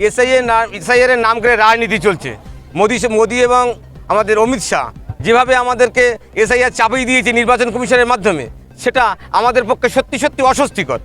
SIR নাম করে রাজনীতি চলছে। মোদি এবং আমাদের অমিত শাহ যেভাবে আমাদেরকে এসআইআর চাপিয়ে দিয়েছে নির্বাচন কমিশনের মাধ্যমে, সেটা আমাদের পক্ষে সত্যি সত্যি অস্বস্তিকর।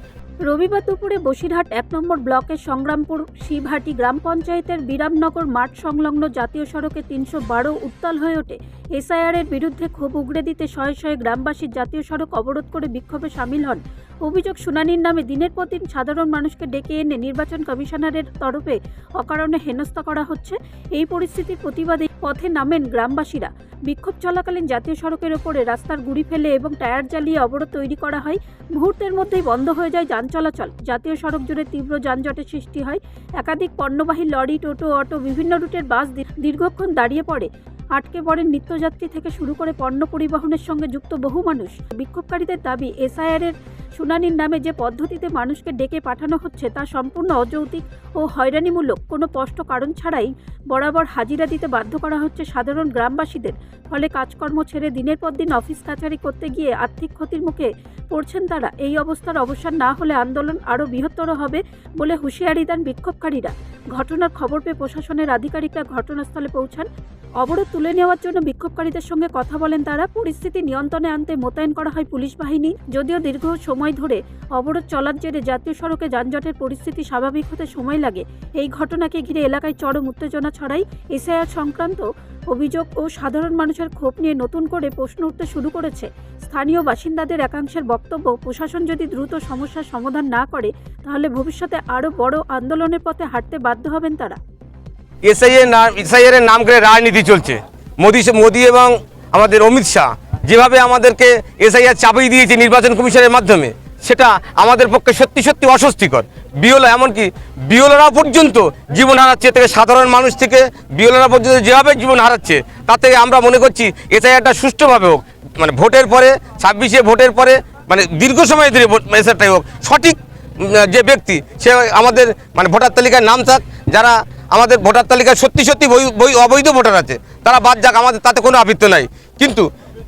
রবিবার দুপুরে বসিরহাট ১ নম্বর ব্লকের সংগ্রামপুর শিবহাটি গ্রাম পঞ্চায়েতের বিরামনগর মাঠ সংলগ্ন জাতীয় সড়কে ৩১২ উত্তাল হয়ে ওঠে। এসআইআরের বিরুদ্ধে ক্ষোভ উগড়ে দিতে শয়ে শয়ে গ্রামবাসী জাতীয় সড়ক অবরোধ করে বিক্ষোভে সামিল হন। অভিযোগ শুনানির নামে দিনের পর দিন সাধারণ মানুষকে ডেকে এনে নির্বাচন কমিশনারের তরফে অকারণে হেনস্থা করা হচ্ছে। এই পরিস্থিতির প্রতিবাদে পথে নামেন গ্রামবাসীরা। বিক্ষোভ চলাকালীন জাতীয় সড়কের ওপরে রাস্তার গুঁড়ি ফেলে এবং টায়ার জ্বালিয়ে অবরোধ তৈরি করা হয়। মুহূর্তের মধ্যেই বন্ধ হয়ে যায় যান চলাচল। জাতীয় সড়ক জুড়ে তীব্র যানজটের সৃষ্টি হয়। একাধিক পণ্যবাহী লরি, টোটো, অটো, বিভিন্ন রুটের বাস দীর্ঘক্ষণ দাঁড়িয়ে পড়ে। আটকে পড়েন নিত্যযাত্রী থেকে শুরু করে পণ্য পরিবহনের সঙ্গে যুক্ত বহু মানুষ। বিক্ষোভকারীদের দাবি, এসআইআরের শুনানির নামে যে পদ্ধতিতে মানুষকে ডেকে পাঠানো হচ্ছে তা সম্পূর্ণ অযৌক্তিক ও হয়রানিমূলক। কোনো স্পষ্ট কারণ ছাড়াই বরাবর হাজিরা দিতে বাধ্য করা হচ্ছে সাধারণ গ্রামবাসীদের। ফলে কাজকর্ম ছেড়ে দিনের পর দিন অফিস কাছারি করতে গিয়ে আর্থিক ক্ষতির মুখে পড়ছেন তারা। এই অবস্থার অবসান না হলে আন্দোলন আরও বৃহত্তর হবে বলে হুঁশিয়ারি দেন বিক্ষোভকারীরা। ঘটনার খবর পেয়ে প্রশাসনের আধিকারিকরা ঘটনাস্থলে পৌঁছান। অবরোধ তুলে নেওয়ার জন্য বিক্ষোভকারীদের সঙ্গে কথা বলেন তারা। পরিস্থিতি নিয়ন্ত্রণে আনতে মোতায়েন করা হয় পুলিশ বাহিনী। যদিও দীর্ঘ সময় ধরে অবরোধ চলার জেরে জাতীয় সড়কে যানজটের পরিস্থিতি স্বাভাবিক হতে সময় লাগে। এই ঘটনাকে ঘিরে এলাকায় চরম উত্তেজনা ছড়ায়। এসআইআর সংক্রান্ত অভিযোগ ও সাধারণ মানুষের ক্ষোভ নিয়ে নতুন করে প্রশ্ন উঠতে শুরু করেছে। স্থানীয় বাসিন্দাদের একাংশের বক্তব্য, প্রশাসন যদি দ্রুত সমস্যার সমাধান না করে তাহলে ভবিষ্যতে আরও বড় আন্দোলনের পথে হাঁটতে বাধ্য হবেন তারা। এসআইআর নাম করে রাজনীতি চলছে। মোদি এবং আমাদের অমিত শাহ যেভাবে আমাদেরকে এসআইআর চাপিয়ে দিয়েছে নির্বাচন কমিশনের মাধ্যমে, সেটা আমাদের পক্ষে সত্যি সত্যি অস্বস্তিকর। এমনকি বিওলারা পর্যন্ত জীবন হারাচ্ছে, থেকে সাধারণ মানুষ থেকে বিওলারা পর্যন্ত যেভাবে জীবন হারাচ্ছে, তাতে আমরা মনে করছি এসআইআরটা সুষ্ঠুভাবে হোক। মানে ভোটের পরে ২৬শে ভোটের পরে মানে দীর্ঘ সময় ধরে এসআইআরটাই হোক। সঠিক যে ব্যক্তি সে আমাদের মানে ভোটার তালিকায় নাম থাক, যারা আমাদের ভোটার তালিকায় সত্যি সত্যি অবৈধ ভোটার আছে তারা বাদ যাক, আমাদের তাতে কোনো আপত্তি নাই। কিন্তু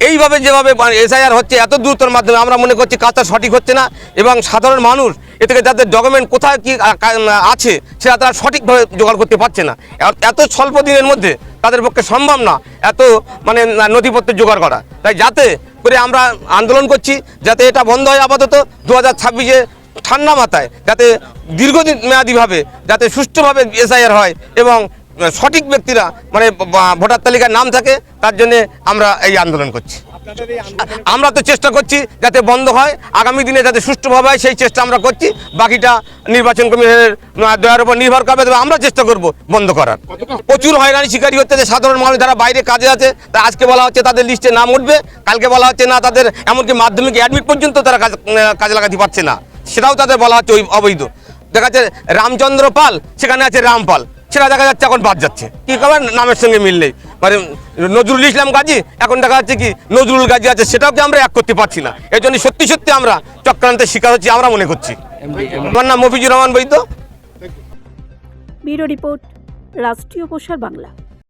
এইভাবে যেভাবে এসআইআর হচ্ছে এত দ্রুতর মাধ্যমে, আমরা মনে করছি কাজটা সঠিক হচ্ছে না এবং সাধারণ মানুষ এ থেকে যাদের ডকুমেন্ট কোথায় কী আছে সেটা তারা সঠিকভাবে জোগাড় করতে পারছে না। এত স্বল্প দিনের মধ্যে তাদের পক্ষে সম্ভব না এত মানে নথিপত্র জোগাড় করা। তাই যাতে করে আমরা আন্দোলন করছি যাতে এটা বন্ধ হয়। আপাতত 2026-এ ঠান্ডা মাথায় যাতে দীর্ঘদিন মেয়াদীভাবে যাতে সুষ্ঠুভাবে এসআইআর হয় এবং সঠিক ব্যক্তিরা মানে ভোটার তালিকায় নাম থাকে, তার জন্য আমরা এই আন্দোলন করছি। আমরা তো চেষ্টা করছি যাতে বন্ধ হয়, আগামী দিনে যাতে সুষ্ঠুভাবে হয় সেই চেষ্টা আমরা করছি। বাকিটা নির্বাচন কমিশনের দয়ার উপর নির্ভর করবে, তবে আমরা চেষ্টা করব বন্ধ করার। প্রচুর হয়রানি শিকারী হচ্ছে যে সাধারণ মানুষ যারা বাইরে কাজে আছে, তা আজকে বলা হচ্ছে তাদের লিস্টে নাম উঠবে, কালকে বলা হচ্ছে না তাদের এমনকি মাধ্যমিক অ্যাডমিট পর্যন্ত তারা কাজে লাগাতে পারছে না, সেটাও তাদের বলা হচ্ছে ওই অবৈধ। দেখা যাচ্ছে রামচন্দ্র পাল, সেখানে আছে রামপাল, সেটা দেখা যাচ্ছে এখন বাদ যাচ্ছে। কি খবর, নামের সঙ্গে মিল নেই। মানে নজরুল ইসলাম গাজী এখন দেখা যাচ্ছে কি নজরুল গাজী আছে, সেটাও কি আমরা এক করতে পারছি না। এই জন্য সত্যি সত্যি আমরা চক্রান্তের শিকার হচ্ছি আমরা মনে করছি। আমার নাম মফিজুর রহমান বৈদ্য। ব্যুরো রিপোর্ট, রাষ্ট্রীয় প্রসার বাংলা।